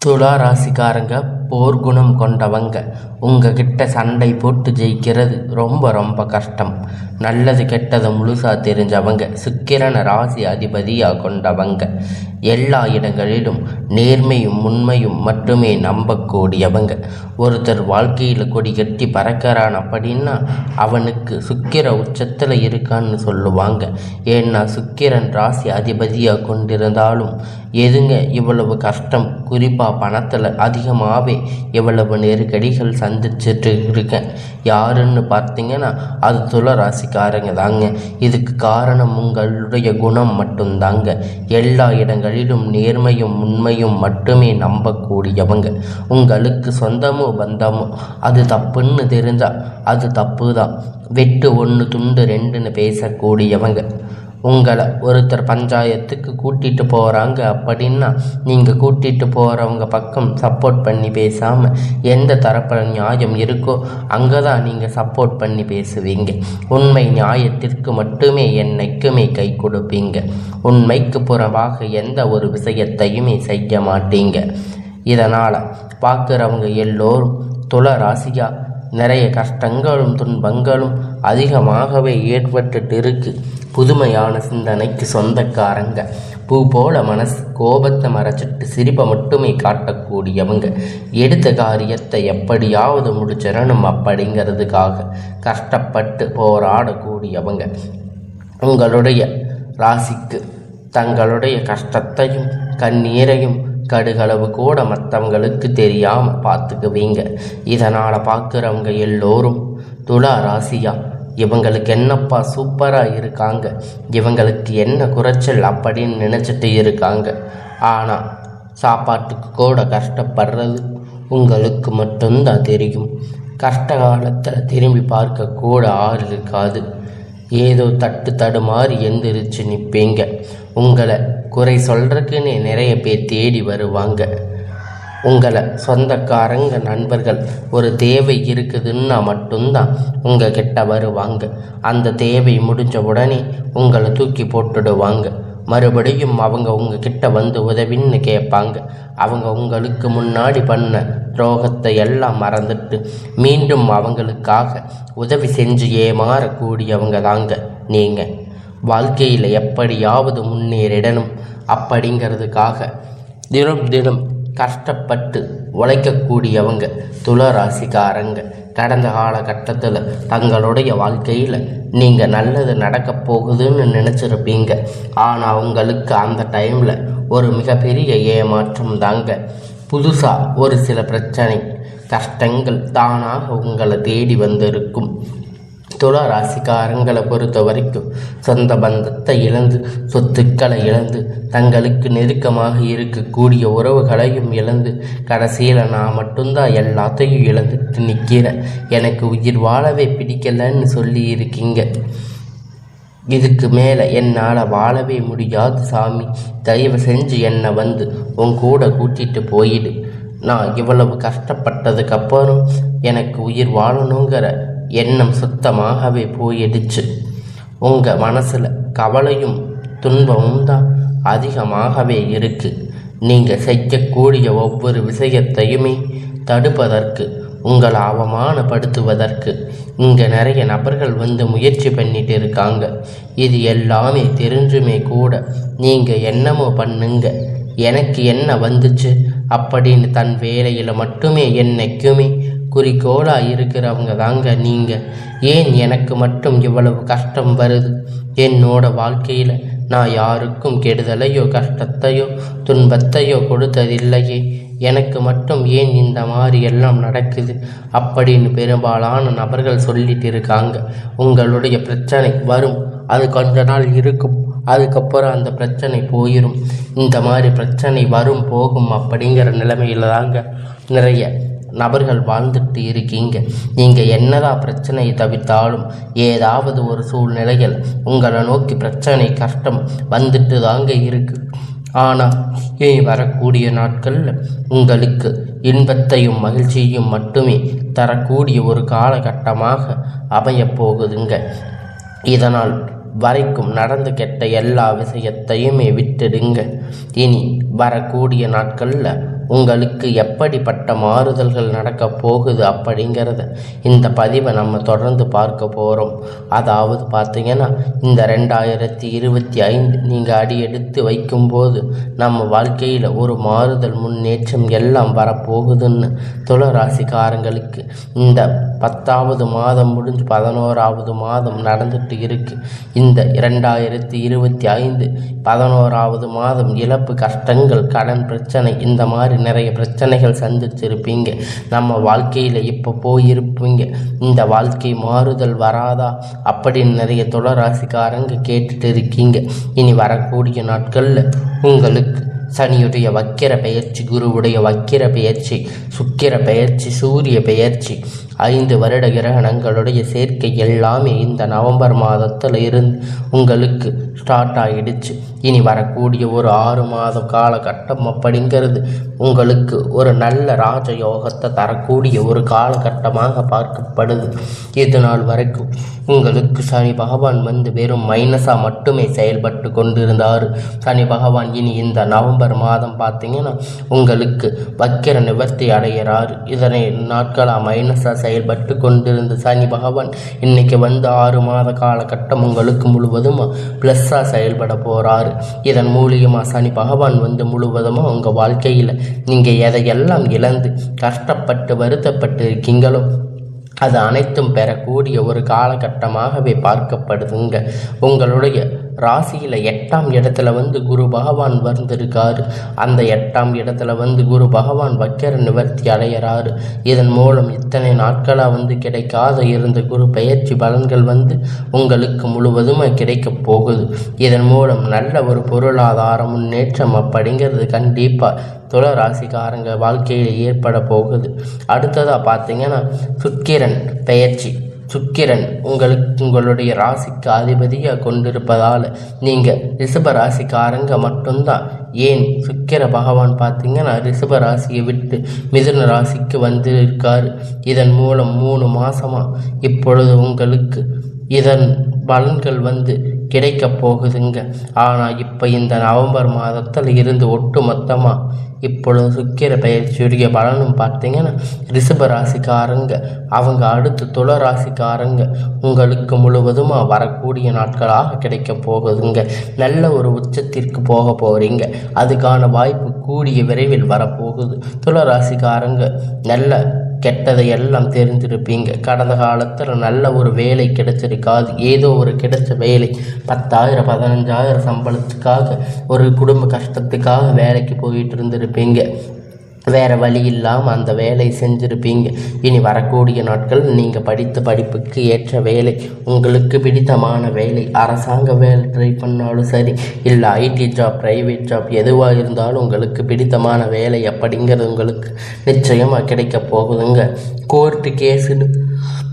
துலா ராசிக்காரங்க போர்க்குணம் கொண்டவங்க. உங்ககிட்ட சண்டை போட்டு ஜெயிக்கிறது ரொம்ப ரொம்ப கஷ்டம். நல்லது கெட்டது முழுசா தெரிஞ்சவங்க. சுக்கிரன ராசி அதிபதியாக கொண்டவங்க. எல்லா இடங்களிலும் நேர்மையும் உண்மையும் மட்டுமே நம்பக்கூடியவங்க. ஒருத்தர் வாழ்க்கையில் கொடி கட்டி பறக்கிறான் அப்படின்னா அவனுக்கு சுக்கிர உச்சத்தில் இருக்கான்னு சொல்லுவாங்க. ஏன்னா சுக்கிரன் ராசி அதிபதியாக கொண்டிருந்தாலும் எதுங்க இவ்வளவு கஷ்டம், குறிப்பாக பணத்தில் அதிகமாகவே இவ்வளவு நெருக்கடிகள் சந்திச்சுட்டு இருக்கேன் யாருன்னு பார்த்தீங்கன்னா அது துலா ராசிக்காரங்க தாங்க. இதுக்கு காரணம் உங்களுடைய குணம் மட்டும்தாங்க. எல்லா இடங்களிலும் நேர்மையும் உண்மையும் மட்டுமே நம்பக்கூடியவங்க. உங்களுக்கு சொந்தமோ பந்தமோ அது தப்புன்னு தெரிஞ்சால் அது தப்பு தான். வெட்டு ஒன்று துண்டு ரெண்டுன்னு பேசக்கூடியவங்க. உங்களை ஒருத்தர் பஞ்சாயத்துக்கு கூட்டிகிட்டு போகிறாங்க அப்படின்னா நீங்கள் கூட்டிகிட்டு போகிறவங்க பக்கம் சப்போர்ட் பண்ணி பேசாமல் எந்த தரப்பில் நியாயம் இருக்கோ அங்கே தான் நீங்கள் சப்போர்ட் பண்ணி பேசுவீங்க. உண்மை நியாயத்திற்கு மட்டுமே என்னைக்குமே கை கொடுப்பீங்க. உண்மைக்கு புறமாக எந்த ஒரு விஷயத்தையுமே செய்ய மாட்டீங்க. இதனால் பார்க்குறவங்க எல்லோரும் துலா ராசியா நிறைய கஷ்டங்களும் துன்பங்களும் அதிகமாகவே ஏற்பட்டுட்டு இருக்கு. புதுமையான சிந்தனைக்கு சொந்தக்காரங்க. பூ போல மனசு கோபத்தை மறைச்சிட்டு சிரிப்பை மட்டுமே காட்டக்கூடியவங்க. எடுத்த காரியத்தை எப்படியாவது முடிச்சிடணும் அப்படிங்கிறதுக்காக கஷ்டப்பட்டு போராடக்கூடியவங்க. உங்களுடைய ராசிக்கு தங்களுடைய கஷ்டத்தையும் கண்ணீரையும் கடுகளவு கூட மற்றவங்களுக்கு தெரியாமல் பார்த்துக்குவீங்க. இதனால் பார்க்குறவங்க எல்லோரும் துலா ராசியா இவங்களுக்கு என்னப்பா சூப்பராக இருக்காங்க, இவங்களுக்கு என்ன குறைச்சல் அப்படின்னு நினச்சிட்டு இருக்காங்க. ஆனால் சாப்பாட்டுக்கு கூட கஷ்டப்படுறது உங்களுக்கு மட்டும்தான் தெரியும். கஷ்ட காலத்தில் திரும்பி பார்க்க கூட ஆள் இருக்காது. ஏதோ தடுமாறி எந்திரிச்சு நிற்பீங்க. உங்களை குறை சொல்கிறதுக்குன்னே நிறைய பேர் தேடி வருவாங்க. உங்களை சொந்தக்காரங்க நண்பர்கள் ஒரு தேவை இருக்குதுன்னா மட்டும்தான் உங்கள் கிட்ட வருவாங்க. அந்த தேவை முடிஞ்ச உடனே உங்களை தூக்கி போட்டுடுவாங்க. மறுபடியும் அவங்க உங்ககிட்ட வந்து உதவின்னு கேட்பாங்க. அவங்க உங்களுக்கு முன்னாடி பண்ண துரோகத்தை எல்லாம் மறந்துட்டு மீண்டும் அவங்களுக்காக உதவி செஞ்சு ஏமாறக்கூடியவங்க தாங்க நீங்கள். வாழ்க்கையில் எப்படியாவது முன்னேறிடணும் அப்படிங்கிறதுக்காக தினம் கஷ்டப்பட்டு உழைக்கக்கூடியவங்க துலா ராசிக்காரங்க. கடந்த காலகட்டத்தில் தங்களுடைய வாழ்க்கையில் நீங்கள் நல்லது நடக்க போகுதுன்னு நினச்சிருப்பீங்க. ஆனால் உங்களுக்கு அந்த டைமில் ஒரு மிகப்பெரிய ஏமாற்றம் தாங்க. புதுசாக ஒரு சில பிரச்சனை கஷ்டங்கள் தானாக உங்களை தேடி வந்திருக்கும். துலா ராசிக்காரங்களை பொறுத்த வரைக்கும் சொந்த பந்தத்தை இழந்து சொத்துக்களை இழந்து தங்களுக்கு நெருக்கமாக இருக்கக்கூடிய உறவுகளையும் இழந்து கடைசியில் நான் மட்டும்தான் எல்லாத்தையும் இழந்துட்டு நிற்கிறேன், எனக்கு உயிர் வாழவே பிடிக்கலன்னு சொல்லி இருக்கீங்க. இதுக்கு மேலே என்னால் வாழவே முடியாது சாமி, தயவு செஞ்சு என்னை வந்து உன் கூட கூட்டிகிட்டு போயிடு. நான் இவ்வளவு கஷ்டப்பட்டதுக்கப்புறம் எனக்கு உயிர் வாழணுங்கிற எண்ணம் சுத்தமாகவே போயிடுச்சு. உங்கள் மனசில் கவலையும் துன்பமும் தான் அதிகமாகவே இருக்குது. நீங்கள் செய்யக்கூடிய ஒவ்வொரு விஷயத்தையுமே தடுப்பதற்கு, உங்களை அவமானப்படுத்துவதற்கு இங்கே நிறைய நபர்கள் வந்து முயற்சி பண்ணிட்டு இருக்காங்க. இது எல்லாமே தெரிஞ்சுமே கூட நீங்கள் என்னமோ பண்ணுங்க, எனக்கு என்ன வந்துச்சு அப்படின்னு தன் வேலையில் மட்டுமே என்னைக்குமே குறிக்கோளாக இருக்கிறவங்க தாங்க நீங்கள். ஏன் எனக்கு மட்டும் இவ்வளவு கஷ்டம் வருது? என்னோட வாழ்க்கையில் நான் யாருக்கும் கெடுதலையோ கஷ்டத்தையோ துன்பத்தையோ கொடுத்ததில்லையே, எனக்கு மட்டும் ஏன் இந்த மாதிரி எல்லாம் நடக்குது அப்படின்னு பெரும்பாலான நபர்கள் சொல்லிட்டு இருக்காங்க. உங்களுடைய பிரச்சனை வரும், அது கொஞ்ச நாள் இருக்கும், அதுக்கப்புறம் அந்த பிரச்சனை போயிடும். இந்த மாதிரி பிரச்சனை வரும் போகும் அப்படிங்கிற நிலைமையில் தாங்க நிறைய நபர்கள் வாழ்ந்துட்டு இருக்கீங்க. நீங்கள் என்னதான் பிரச்சனையை தவிர்த்தாலும் ஏதாவது ஒரு சூழ்நிலையில் உங்களை நோக்கி பிரச்சனை கஷ்டம் வந்துட்டு தாங்க இருக்கு. ஆனால் வரக்கூடிய நாட்களில் உங்களுக்கு இன்பத்தையும் மகிழ்ச்சியையும் மட்டுமே தரக்கூடிய ஒரு காலகட்டமாக அமையப்போகுதுங்க. இதனால் வரைக்கும் நடந்து கெட்ட எல்லா விஷயத்தையுமே விட்டுடுங்க. இனி வரக்கூடிய நாட்களில் உங்களுக்கு எப்படிப்பட்ட மாறுதல்கள் நடக்க போகுது அப்படிங்கிறத இந்த பதிவை நம்ம தொடர்ந்து பார்க்க போகிறோம். அதாவது பார்த்தீங்கன்னா, இந்த 2025 நீங்கள் அடி எடுத்து வைக்கும்போது நம்ம வாழ்க்கையில் ஒரு மாறுதல் முன்னேற்றம் எல்லாம் வரப்போகுதுன்னு துளராசிக்காரங்களுக்கு இந்த 10வது மாதம் முடிஞ்சு 11வது மாதம் நடந்துட்டு இருக்கு. இந்த 2025 11வது மாதம் இழப்பு, கஷ்டங்கள், கடன் பிரச்சனை, இந்த மாதிரி நிறைய பிரச்சனைகள் சந்திச்சிருப்பீங்க. நம்ம வாழ்க்கையில் இப்போ போயிருப்பீங்க. இந்த வாழ்க்கை மாறுதல் வராதா அப்படின்னு நிறைய துளராசிக்காரங்க கேட்டுட்டு இருக்கீங்க. இனி வரக்கூடிய நாட்களில் உங்களுக்கு சனியுடைய வக்கிர பெயர்ச்சி, குருவுடைய வக்கிர பெயர்ச்சி, சுக்கிர பெயர்ச்சி, சூரிய பெயர்ச்சி, 5 வருட கிரகணங்களுடைய சேர்க்கை எல்லாமே இந்த நவம்பர் மாதத்தில் இருந்து உங்களுக்கு ஸ்டார்ட் ஆகிடுச்சு. இனி வரக்கூடிய ஒரு 6 மாத காலகட்டம் அப்படிங்கிறது உங்களுக்கு ஒரு நல்ல ராஜயோகத்தை தரக்கூடிய ஒரு காலகட்டமாக பார்க்கப்படுது. இது நாள் வரைக்கும் உங்களுக்கு சனி பகவான் வெறும் மைனஸாக மட்டுமே செயல்பட்டு கொண்டிருந்தார். சனி பகவான் இனி இந்த நவம்பர் மாதம் பார்த்தீங்கன்னா உங்களுக்கு வக்கிர நிவர்த்தி அடைகிறார். இதனை நாட்களாக மைனஸாக செயல்பட்டு கொண்டிருந்த சனி பகவான் இன்னைக்கு 6 மாத காலகட்டம் உங்களுக்கு முழுவதும் ப்ளஸ்ஸாக செயல்பட போகிறாரு. இதன் மூலியமாக சனி பகவான் முழுவதுமாக உங்கள் வாழ்க்கையில் நீங்கள் எதையெல்லாம் இழந்து கஷ்டப்பட்டு வருத்தப்பட்டு இருக்கீங்களோ அது அனைத்தும் பெறக்கூடிய ஒரு காலகட்டமாகவே பார்க்கப்படுதுங்க. உங்களுடைய ராசியில் 8ஆம் இடத்துல குரு பகவான் வந்திருக்காரு. அந்த 8ஆம் இடத்துல குரு பகவான் வக்கிர நிவர்த்தி அடைகிறாரு. இதன் மூலம் இத்தனை நாட்களாக கிடைக்காத இருந்த குரு பெயர்ச்சி பலன்கள் உங்களுக்கு முழுவதும் கிடைக்க போகுது. இதன் மூலம் நல்ல ஒரு பொருளாதார முன்னேற்றம் அப்படிங்கிறது கண்டிப்பாக துளராசிக்காரங்க வாழ்க்கையில் ஏற்பட போகுது. அடுத்ததாக பார்த்தீங்கன்னா, சுக்கிரன் பெயர்ச்சி. சுக்கிரன் உங்களுடைய ராசிக்கு அதிபதியாக கொண்டிருப்பதால் நீங்கள் ரிஷப ராசிக்காரங்க மட்டும்தான். ஏன் சுக்கிர பகவான் பார்த்தீங்கன்னா ரிஷப ராசியை விட்டு மிதுன ராசிக்கு வந்திருக்காரு. இதன் மூலம் 3 மாதமாக இப்பொழுது உங்களுக்கு இதன் பலன்கள் கிடைக்க போகுதுங்க. ஆனால் இப்போ இந்த நவம்பர் மாதத்தில் இருந்து ஒட்டு மொத்தமாக இப்பொழுது சுக்கிர பயிற்சியுடைய பலனும் பார்த்தீங்கன்னா ரிஷப ராசிக்காரங்க அவங்க அடுத்து துளராசிக்காரங்க உங்களுக்கு முழுவதுமாக வரக்கூடிய நாட்களாக கிடைக்க போகுதுங்க. நல்ல ஒரு உச்சத்திற்கு போக போகிறீங்க. அதுக்கான வாய்ப்பு கூடிய விரைவில் வரப்போகுது. துளராசிக்காரங்க நல்ல கெட்டதை எல்லாம் தெரிஞ்சிருப்பீங்க. கடந்த காலத்தில் நல்ல ஒரு வேலை கிடைச்சிருக்காது. ஏதோ ஒரு கிடைச்ச வேலை 10,000 15,000 சம்பளத்துக்காக ஒரு குடும்ப கஷ்டத்துக்காக வேலைக்கு போயிட்டு இருந்திருப்பீங்க. வேறு வழி இல்லாமல் அந்த வேலை செஞ்சுருப்பீங்க. இனி வரக்கூடிய நாட்கள் நீங்கள் படித்த படிப்புக்கு ஏற்ற வேலை, உங்களுக்கு பிடித்தமான வேலை, அரசாங்க வேலை ட்ரை பண்ணாலும் சரி, இல்லை ஐடி ஜாப், ப்ரைவேட் ஜாப், எதுவாக இருந்தாலும் உங்களுக்கு பிடித்தமான வேலை அப்படிங்கிறது உங்களுக்கு நிச்சயமாக கிடைக்க போகுதுங்க. கோர்ட்டு கேஸுன்னு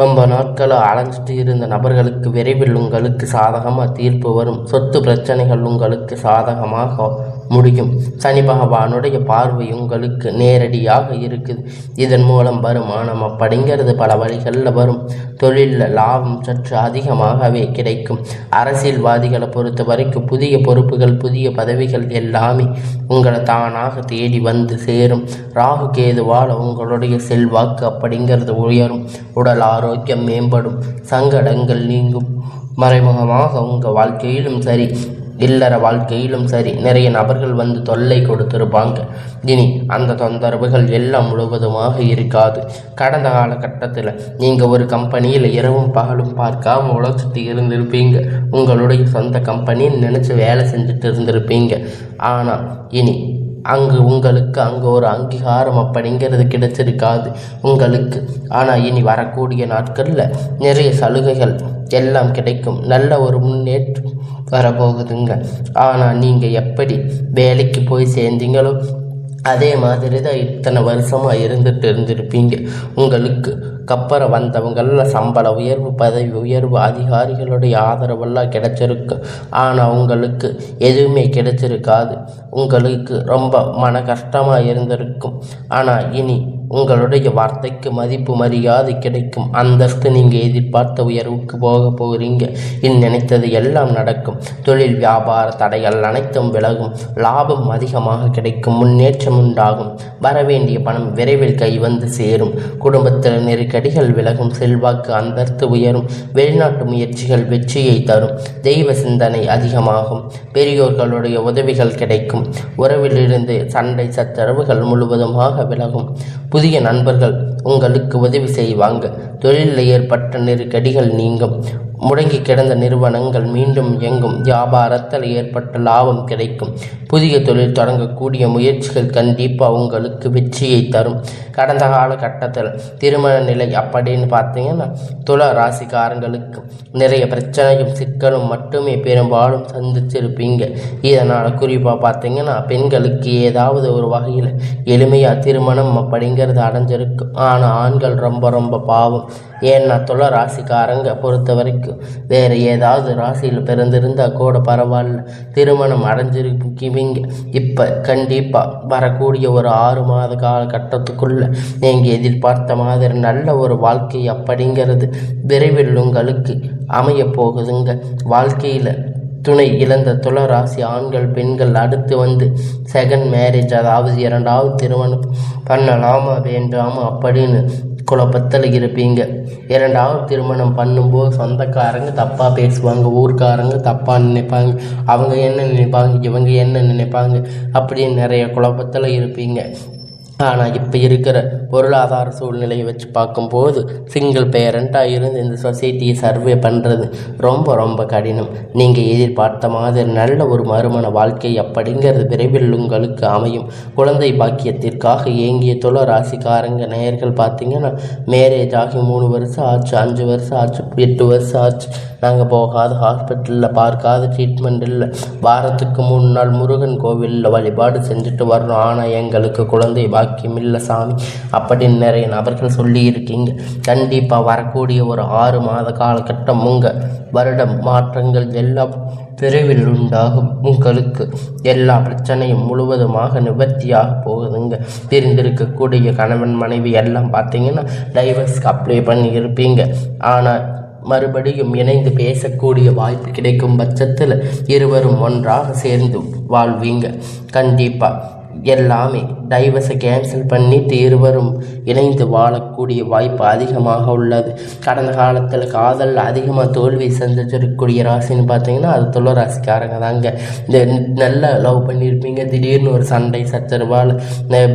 ரொம்ப நாட்களாக அலைஞ்சிட்டு இருந்த நபர்களுக்கு விரைவில் உங்களுக்கு சாதகமாக தீர்ப்பு வரும். சொத்து பிரச்சனைகள் உங்களுக்கு சாதகமாக முடியும். சனி பகவானுடைய பார்வை உங்களுக்கு நேரடியாக இருக்குது. இதன் மூலம் வருமானம் அப்படிங்கிறது பல வழிகளில் வரும். தொழிலில் லாபம் சற்று அதிகமாகவே கிடைக்கும். அரசியல்வாதிகளை பொறுத்த வரைக்கும் புதிய பொறுப்புகள், புதிய பதவிகள் எல்லாமே உங்களை தானாக தேடி சேரும். ராகு கேதுவால் உங்களுடைய செல்வாக்கு அப்படிங்கிறது உயரும். உடல் ஆரோக்கியம் மேம்படும். சங்கடங்கள் நீங்கும். மறைமுகமாக உங்கள் வாழ்க்கையிலும் சரி, இல்லற வாழ்க்கையிலும் சரி, நிறைய நபர்கள் தொல்லை கொடுத்துருப்பாங்க. இனி அந்த தொந்தரவுகள் எல்லாம் முழுவதுமாக இருக்காது. கடந்த காலகட்டத்தில் நீங்கள் ஒரு கம்பெனியில் இரவும் பகலும் பார்க்காம உழைச்சிட்டு இருந்திருப்பீங்க. உங்களுடைய சொந்த கம்பெனின்னு நினச்சி வேலை செஞ்சுட்டு இருந்திருப்பீங்க. ஆனால் இனி உங்களுக்கு ஒரு அங்கீகாரம் அப்படிங்கிறது கிடைச்சிருக்காது உங்களுக்கு. ஆனால் இனி வரக்கூடிய நாட்களில் நிறைய சலுகைகள் எல்லாம் கிடைக்கும். நல்ல ஒரு முன்னேற்றம் வரப்போகுதுங்க. ஆனால் நீங்கள் எப்படி வேலைக்கு போய் சேர்ந்தீங்களோ அதே மாதிரி தான் இத்தனை வருஷமாக இருந்திருப்பீங்க. உங்களுக்கு அப்புறம் வந்தவங்களில் சம்பள உயர்வு, பதவி உயர்வு, அதிகாரிகளுடைய ஆதரவெல்லாம் கிடைச்சிருக்கு. ஆனால் உங்களுக்கு எதுவுமே கிடைச்சிருக்காது. உங்களுக்கு ரொம்ப மன கஷ்டமாக இருந்திருக்கும். ஆனால் இனி உங்களுடைய வார்த்தைக்கு மதிப்பு மரியாதை கிடைக்கும். அந்தஸ்து நீங்கள் எதிர்பார்த்த உயர்வுக்கு போகிறீங்க. நினைத்தது எல்லாம் நடக்கும். தொழில் வியாபார தடைகள் அனைத்தும் விலகும். லாபம் அதிகமாக கிடைக்கும். முன்னேற்றம் உண்டாகும். வரவேண்டிய பணம் விரைவில் கை வந்து சேரும். குடும்பத்தில் நெருக்கடிகள் விலகும். செல்வாக்கு அந்தஸ்து உயரும். வெளிநாட்டு முயற்சிகள் வெற்றியை தரும். தெய்வ சிந்தனை அதிகமாகும். பெரியோர்களுடைய உதவிகள் கிடைக்கும். உறவிலிருந்து சண்டை சச்சரவுகள் முழுவதுமாக விலகும். புதிய நண்பர்கள் உங்களுக்கு உதவி செய்வாங்க. தொழிலில் ஏற்பட்ட நெருக்கடிகள் நீங்கும். முடங்கி கிடந்த நிறுவனங்கள் மீண்டும் இயங்கும். வியாபாரத்தில் ஏற்பட்ட லாபம் கிடைக்கும். புதிய தொழில் தொடங்கக்கூடிய முயற்சிகள் கண்டிப்பாக உங்களுக்கு வெற்றியை தரும். கடந்த கால கட்டத்தில் திருமண நிலை அப்படின்னு பார்த்தீங்கன்னா துலா ராசிக்காரங்களுக்கு நிறைய பிரச்சனையும் சிக்கலும் மட்டுமே பெரும்பாலும் சந்திச்சிருப்பீங்க. இதனால் குறிப்பாக பார்த்தீங்கன்னா பெண்களுக்கு ஏதாவது ஒரு வகையில் எளிமையாக திருமணம் அப்படிங்கிறது அடைஞ்சிருக்கும். ஆனால் ஆண்கள் ரொம்ப ரொம்ப பாவம். ஏன்னா துலா ராசிக்காரங்க பொறுத்த வரைக்கும் வேறு ஏதாவது ராசியில் பிறந்திருந்தால் கூட பரவாயில்ல, திருமணம் அடைஞ்சிருக்கீங்க. இப்போ கண்டிப்பாக வரக்கூடிய ஒரு 6 மாத காலகட்டத்துக்குள்ள நீங்கள் எதிர்பார்த்த மாதிரி நல்ல ஒரு வாழ்க்கை அப்படிங்கிறது விரைவில் உங்களுக்கு அமைய போகுதுங்க. வாழ்க்கையில் துணை இழந்த துலா ராசி ஆண்கள் பெண்கள் அடுத்து வந்து செகண்ட் மேரேஜ், அதாவது 2வது திருமணம் பண்ணலாமா வேண்டாமா அப்படின்னு குழப்பத்தில் இருப்பீங்க. 2வது திருமணம் பண்ணும்போது சொந்தக்காரங்க தப்பாக பேசுவாங்க, ஊர்க்காரங்க தப்பாக நினைப்பாங்க, அவங்க என்ன நினைப்பாங்க, இவங்க என்ன நினைப்பாங்க அப்படின்னு நிறைய குழப்பத்தில் இருப்பீங்க. ஆனால் இப்போ இருக்கிற பொருளாதார சூழ்நிலையை வச்சு பார்க்கும்போது சிங்கிள் பேரண்ட்டாக இருந்து இந்த சொசைட்டியை சர்வே பண்ணுறது ரொம்ப ரொம்ப கடினம். நீங்கள் எதிர்பார்த்த மாதிரி நல்ல ஒரு மறுமண வாழ்க்கை அப்படிங்கிறது விரைவில் உங்களுக்கு அமையும். குழந்தை பாக்கியத்திற்காக ஏங்கிய துலா ராசிக்காரங்க நேயர்கள் பார்த்தீங்கன்னா மேரேஜ் ஆகி 3 வருஷம் ஆச்சு, 5 வருஷம் ஆச்சு, 8 வருஷம் ஆச்சு, நாங்கள் போகாத ஹாஸ்பிட்டலில் பார்க்காத ட்ரீட்மெண்ட் இல்லை, வாரத்துக்கு 3 நாள் முருகன் கோவிலில் வழிபாடு செஞ்சுட்டு வரணும், ஆனால் எங்களுக்கு குழந்தை பாக்கியம் இல்லை சாமி அப்படின்னு நிறைய நபர்கள் சொல்லியிருக்கீங்க. கண்டிப்பாக வரக்கூடிய ஒரு 6 மாத காலகட்டம் உங்கள் வருடம் மாற்றங்கள் எல்லாம் விரைவில் உண்டாகும். உங்களுக்கு எல்லா பிரச்சனையும் முழுவதுமாக நிவர்த்தியாக போகுதுங்க. பிரிந்திருக்கக்கூடிய கணவன் மனைவி எல்லாம் பார்த்தீங்கன்னா டைவர்ஸ்க்கு அப்ளை பண்ணி இருப்பீங்க. ஆனால் மறுபடியும் இணைந்து பேசக்கூடிய வாய்ப்பு கிடைக்கும் பட்சத்தில் இருவரும் ஒன்றாக சேர்ந்து வாழ்வீங்க. கண்டிப்பாக எல்லாமே டைவர்ஸை கேன்சல் பண்ணிட்டு இருவரும் இணைந்து வாழக்கூடிய வாய்ப்பு அதிகமாக உள்ளது. கடந்த காலத்தில் காதல் அதிகமாக தோல்வி சந்திச்சிருக்கக்கூடிய ராசின்னு பார்த்தீங்கன்னா அது துலா ராசிக்காரங்க தாங்க. இந்த நல்ல லவ் பண்ணியிருப்பீங்க, திடீர்னு ஒரு சண்டை சச்சரவால்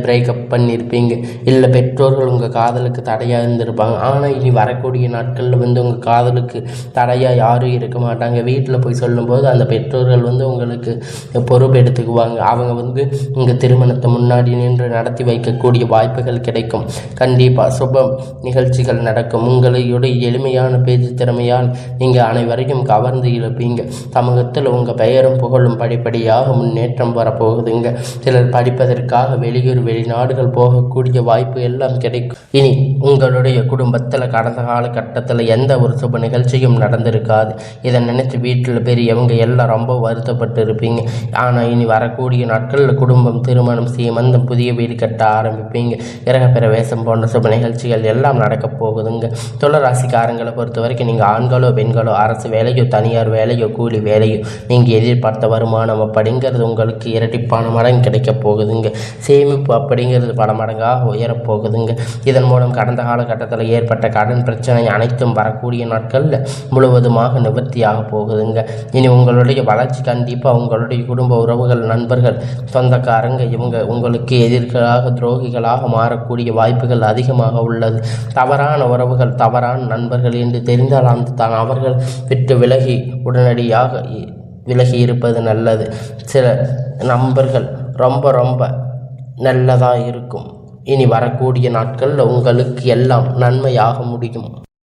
பிரேக்கப் பண்ணியிருப்பீங்க, இல்லை பெற்றோர்கள் உங்கள் காதலுக்கு தடையாக இருந்திருப்பாங்க. ஆனால் இனி வரக்கூடிய நாட்களில் வந்து உங்கள் காதலுக்கு தடையாக யாரும் இருக்க மாட்டாங்க. வீட்டில் போய் சொல்லும்போது அந்த பெற்றோர்கள் வந்து உங்களுக்கு பொறுப்பு எடுத்துக்குவாங்க. அவங்க வந்து உங்கள் திருமணத்தை முன்னாடி நின்று நடத்தி வைக்கக்கூடிய வாய்ப்புகள் கிடைக்கும். கண்டிப்பாக சுப நிகழ்ச்சிகள் நடக்கும். உங்களுடைய எளிமையான பேச்சு திறமையால் நீங்கள் அனைவரையும் கவர்ந்து இழுப்பீங்க. சமூகத்தில் உங்கள் பெயரும் புகழும் படிப்படியாக முன்னேற்றம் வரப்போகுதுங்க. சிலர் படிப்பதற்காக வெளியூர் வெளிநாடுகள் போகக்கூடிய வாய்ப்பு எல்லாம் கிடைக்கும். இனி உங்களுடைய குடும்பத்தில் கடந்த காலகட்டத்தில் எந்த ஒரு சுப நிகழ்ச்சியும் நடந்திருக்காது. இதை நினைத்து வீட்டில் பெரியவங்க எல்லாம் ரொம்ப வருத்தப்பட்டு இருப்பீங்க. ஆனால் இனி வரக்கூடிய நாட்களில் குடும்பம், திருமணம், சீமந்தம், புதிய வீடு கட்ட ஆரம்பிப்பீங்க. கிரக பிரவேசம் போன்ற சுப நிகழ்ச்சிகள் எல்லாம் நடக்கப் போகுதுங்க. துலா ராசிக்காரங்களை பொறுத்த வரைக்கும் நீங்கள் ஆண்களோ பெண்களோ, அரசு வேலையோ தனியார் வேலையோ கூலி வேலையோ, நீங்கள் எதிர்பார்த்த வருமானம் அப்படிங்கிறது உங்களுக்கு இரட்டிப்பான மடங்கு கிடைக்கப் போகுதுங்க. சேமிப்பு அப்படிங்கிறது பல மடங்காக உயரப்போகுதுங்க. இதன் மூலம் கடந்த காலகட்டத்தில் ஏற்பட்ட கடன் பிரச்சனை அனைத்தும் வரக்கூடிய நாட்களில் முழுவதுமாக நிவர்த்தியாக போகுதுங்க. இனி உங்களுடைய வளர்ச்சி கண்டிப்பாக உங்களுடைய குடும்ப உறவுகள், நண்பர்கள், சொந்தக்காரங்க இவங்க உங்களுக்கு எதிர்களாக துரோகிகளாக மாறக்கூடிய வாய்ப்புகள் அதிகமாக உள்ளது. தவறான உறவுகள், தவறான நண்பர்கள் என்று தெரிந்தால் அந்த அவர்கள் விட்டு உடனடியாக விலகி இருப்பது நல்லது. சில நண்பர்கள் ரொம்ப ரொம்ப நல்லதாக இருக்கும். இனி வரக்கூடிய நாட்களில் உங்களுக்கு எல்லாம் நன்மையாக முடியும்.